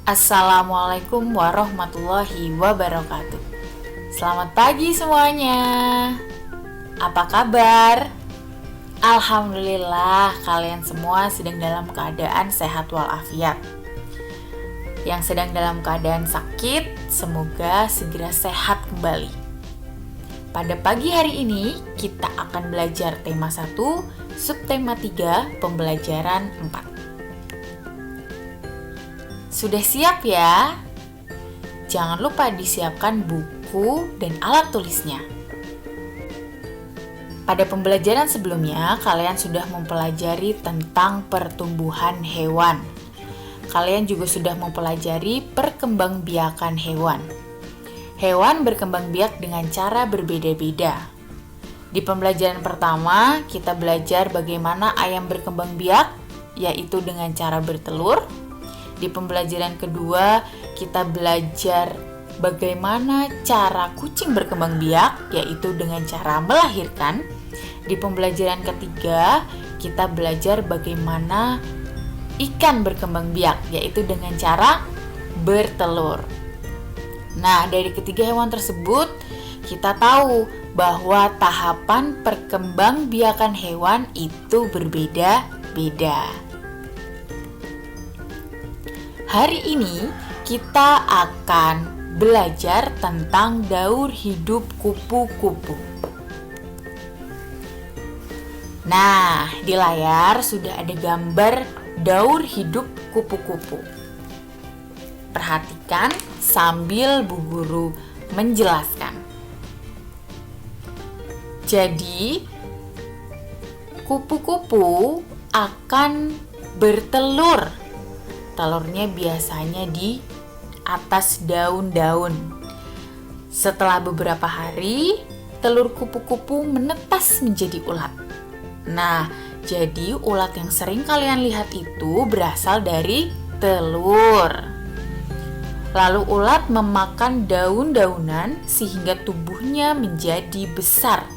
Assalamualaikum warahmatullahi wabarakatuh. Selamat pagi semuanya. Apa kabar? Alhamdulillah kalian semua sedang dalam keadaan sehat walafiat. Yang sedang dalam keadaan sakit, semoga segera sehat kembali. Pada pagi hari ini kita akan belajar tema 1, subtema 3, pembelajaran 4. Sudah siap ya? Jangan lupa disiapkan buku dan alat tulisnya. Pada pembelajaran sebelumnya, kalian sudah mempelajari tentang pertumbuhan hewan. Kalian juga sudah mempelajari perkembangbiakan hewan. Hewan berkembang biak dengan cara berbeda-beda. Di pembelajaran pertama, kita belajar bagaimana ayam berkembang biak, yaitu dengan cara bertelur. Di pembelajaran kedua, kita belajar bagaimana cara kucing berkembang biak, yaitu dengan cara melahirkan. Di pembelajaran ketiga, kita belajar bagaimana ikan berkembang biak, yaitu dengan cara bertelur. Nah, dari ketiga hewan tersebut, kita tahu bahwa tahapan perkembangbiakan hewan itu berbeda-beda. Hari ini kita akan belajar tentang daur hidup kupu-kupu. Nah, di layar sudah ada gambar daur hidup kupu-kupu. Perhatikan sambil Bu Guru menjelaskan. Jadi, kupu-kupu akan bertelur. Telurnya biasanya di atas daun-daun. Setelah beberapa hari, telur kupu-kupu menetas menjadi ulat. Nah, jadi ulat yang sering kalian lihat itu berasal dari telur. Lalu ulat memakan daun-daunan sehingga tubuhnya menjadi besar.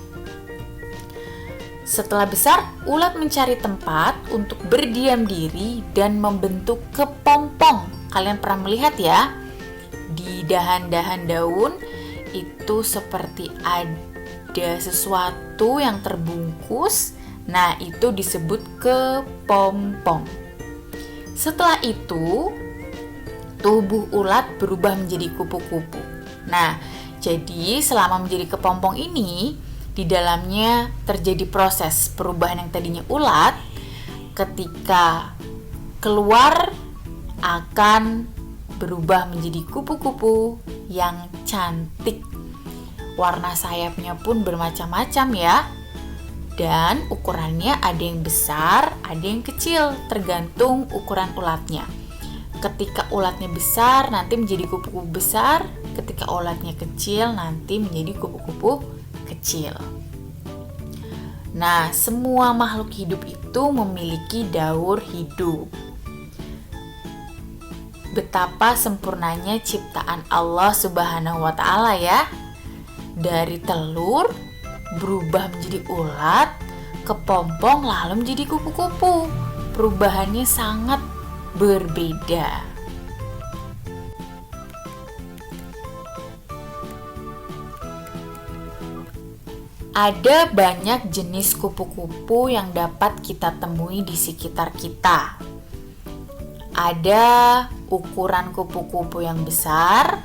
Setelah besar, ulat mencari tempat untuk berdiam diri dan membentuk kepompong. Kalian pernah melihat ya? Di dahan-dahan daun itu seperti ada sesuatu yang terbungkus. Nah, itu disebut kepompong. Setelah itu, tubuh ulat berubah menjadi kupu-kupu. Nah, jadi selama menjadi kepompong ini, di dalamnya terjadi proses perubahan yang tadinya ulat, ketika keluar akan berubah menjadi kupu-kupu yang cantik. Warna sayapnya pun bermacam-macam ya. Dan ukurannya ada yang besar, ada yang kecil, tergantung ukuran ulatnya. Ketika ulatnya besar, nanti menjadi kupu-kupu besar. Ketika ulatnya kecil, nanti menjadi kupu-kupu kecil. Nah, semua makhluk hidup itu memiliki daur hidup. Betapa sempurnanya ciptaan Allah Subhanahu wa Ta'ala ya. Dari telur berubah menjadi ulat, kepompong lalu menjadi kupu-kupu. Perubahannya sangat berbeda. Ada banyak jenis kupu-kupu yang dapat kita temui di sekitar kita. Ada ukuran kupu-kupu yang besar,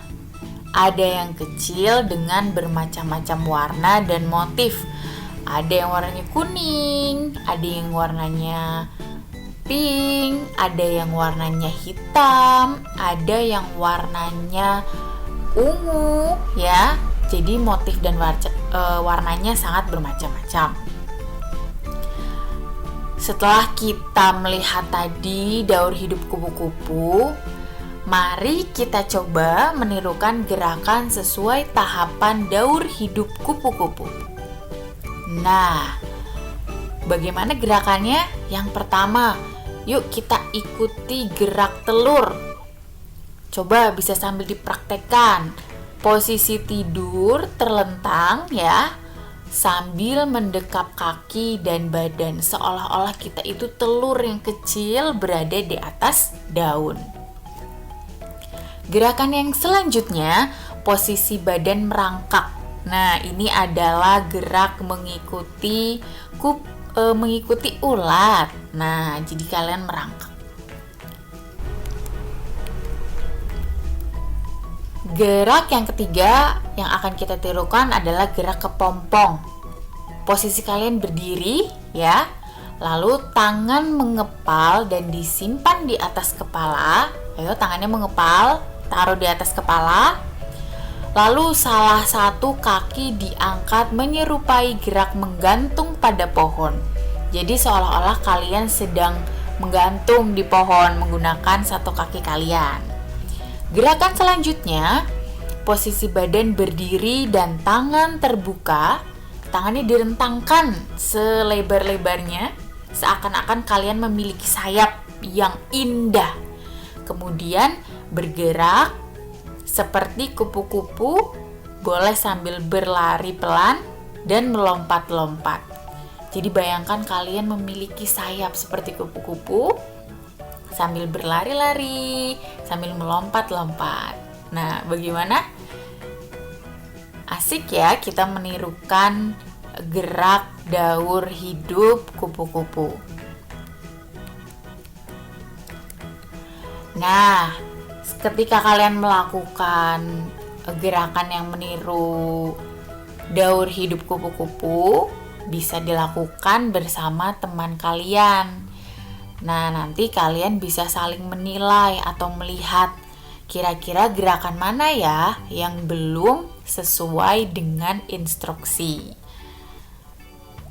ada yang kecil dengan bermacam-macam warna dan motif. Ada yang warnanya kuning, ada yang warnanya pink, ada yang warnanya hitam, ada yang warnanya ungu ya. Jadi motif dan warnanya sangat bermacam-macam. Setelah kita melihat tadi daur hidup kupu-kupu, mari kita coba menirukan gerakan sesuai tahapan daur hidup kupu-kupu. Nah, bagaimana gerakannya? Yang pertama, yuk kita ikuti gerak telur. Coba bisa sambil dipraktekkan. Posisi tidur terlentang ya, sambil mendekap kaki dan badan, seolah-olah kita itu telur yang kecil berada di atas daun. Gerakan yang selanjutnya, posisi badan merangkak. Nah, ini adalah gerak mengikuti ulat. Nah, jadi kalian merangkak. Gerak yang ketiga yang akan kita tirukan adalah gerak kepompong. Posisi kalian berdiri ya. Lalu tangan mengepal dan disimpan di atas kepala. Ayo, tangannya mengepal, taruh di atas kepala. Lalu salah satu kaki diangkat menyerupai gerak menggantung pada pohon. Jadi seolah-olah kalian sedang menggantung di pohon menggunakan satu kaki kalian. Gerakan selanjutnya, posisi badan berdiri dan tangan terbuka. Tangannya direntangkan selebar-lebarnya, seakan-akan kalian memiliki sayap yang indah. Kemudian bergerak seperti kupu-kupu, boleh sambil berlari pelan dan melompat-lompat. Jadi bayangkan kalian memiliki sayap seperti kupu-kupu, sambil berlari-lari, sambil melompat-lompat. Nah, bagaimana? Asik ya kita menirukan gerak daur hidup kupu-kupu. Nah, ketika kalian melakukan gerakan yang meniru daur hidup kupu-kupu, bisa dilakukan bersama teman kalian. Nah, nanti kalian bisa saling menilai atau melihat kira-kira gerakan mana ya yang belum sesuai dengan instruksi.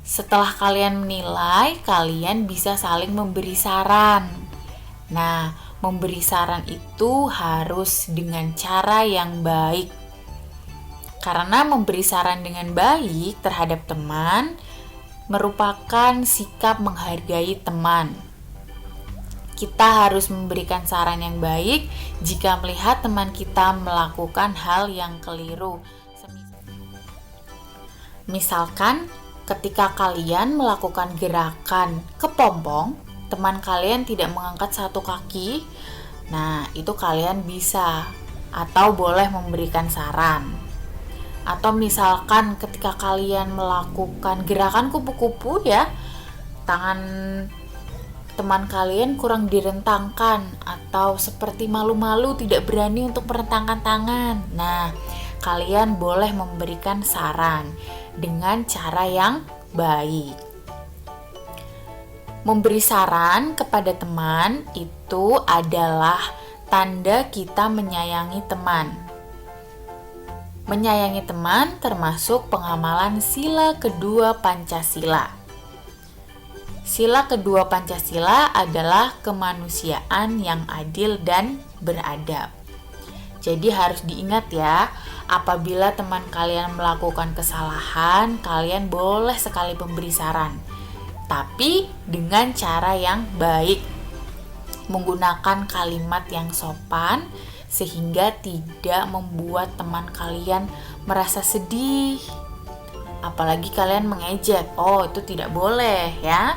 Setelah kalian menilai, kalian bisa saling memberi saran. Nah, memberi saran itu harus dengan cara yang baik. Karena memberi saran dengan baik terhadap teman merupakan sikap menghargai teman. Kita harus memberikan saran yang baik jika melihat teman kita melakukan hal yang keliru. Misalkan, ketika kalian melakukan gerakan kepompong, teman kalian tidak mengangkat satu kaki, nah itu kalian bisa atau boleh memberikan saran. Atau misalkan ketika kalian melakukan gerakan kupu-kupu ya, tangan teman kalian kurang direntangkan atau seperti malu-malu tidak berani untuk merentangkan tangan. Nah, kalian boleh memberikan saran dengan cara yang baik. Memberi saran kepada teman itu adalah tanda kita menyayangi teman. Menyayangi teman termasuk pengamalan sila kedua Pancasila. Sila kedua Pancasila adalah kemanusiaan yang adil dan beradab. Jadi harus diingat ya, apabila teman kalian melakukan kesalahan, kalian boleh sekali memberi saran. Tapi dengan cara yang baik. Menggunakan kalimat yang sopan sehingga tidak membuat teman kalian merasa sedih. Apalagi kalian mengejek, oh itu tidak boleh ya.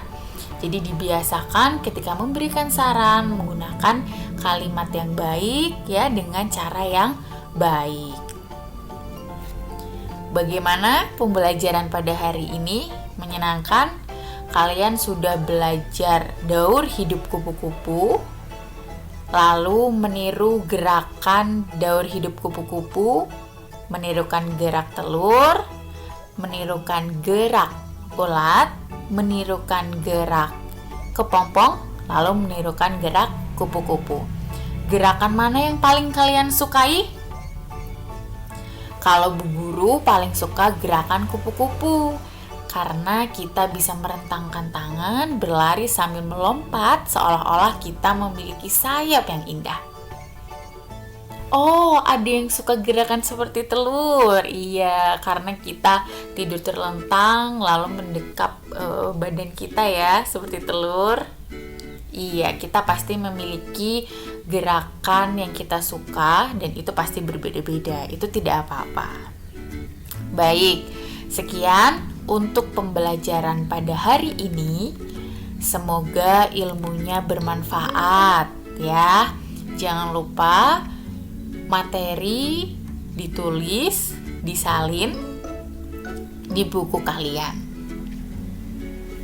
Jadi dibiasakan ketika memberikan saran menggunakan kalimat yang baik ya, dengan cara yang baik. Bagaimana pembelajaran pada hari ini? Menyenangkan? Kalian sudah belajar daur hidup kupu-kupu, lalu meniru gerakan daur hidup kupu-kupu, menirukan gerak telur, menirukan gerak ulat, menirukan gerak kepompong, lalu menirukan gerak kupu-kupu. Gerakan mana yang paling kalian sukai? Kalau Bu Guru paling suka gerakan kupu-kupu, karena kita bisa merentangkan tangan, berlari sambil melompat seolah-olah kita memiliki sayap yang indah. Oh, ada yang suka gerakan seperti telur. Iya, karena kita tidur terlentang lalu mendekap badan kita ya, seperti telur. Iya, kita pasti memiliki gerakan yang kita suka dan itu pasti berbeda-beda. Itu tidak apa-apa. Baik, sekian untuk pembelajaran pada hari ini. Semoga ilmunya bermanfaat ya. Jangan lupa materi ditulis, disalin di buku kalian.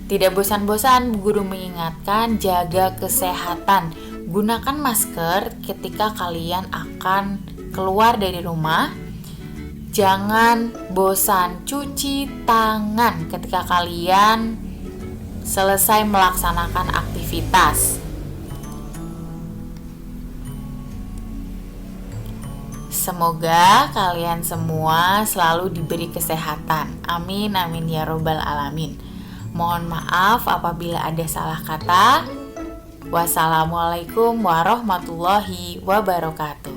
Tidak bosan-bosan Bu Guru mengingatkan, jaga kesehatan. Gunakan masker ketika kalian akan keluar dari rumah. Jangan bosan cuci tangan ketika kalian selesai melaksanakan aktivitas. Semoga kalian semua selalu diberi kesehatan. Amin, amin ya robbal alamin. Mohon maaf apabila ada salah kata. Wassalamualaikum warahmatullahi wabarakatuh.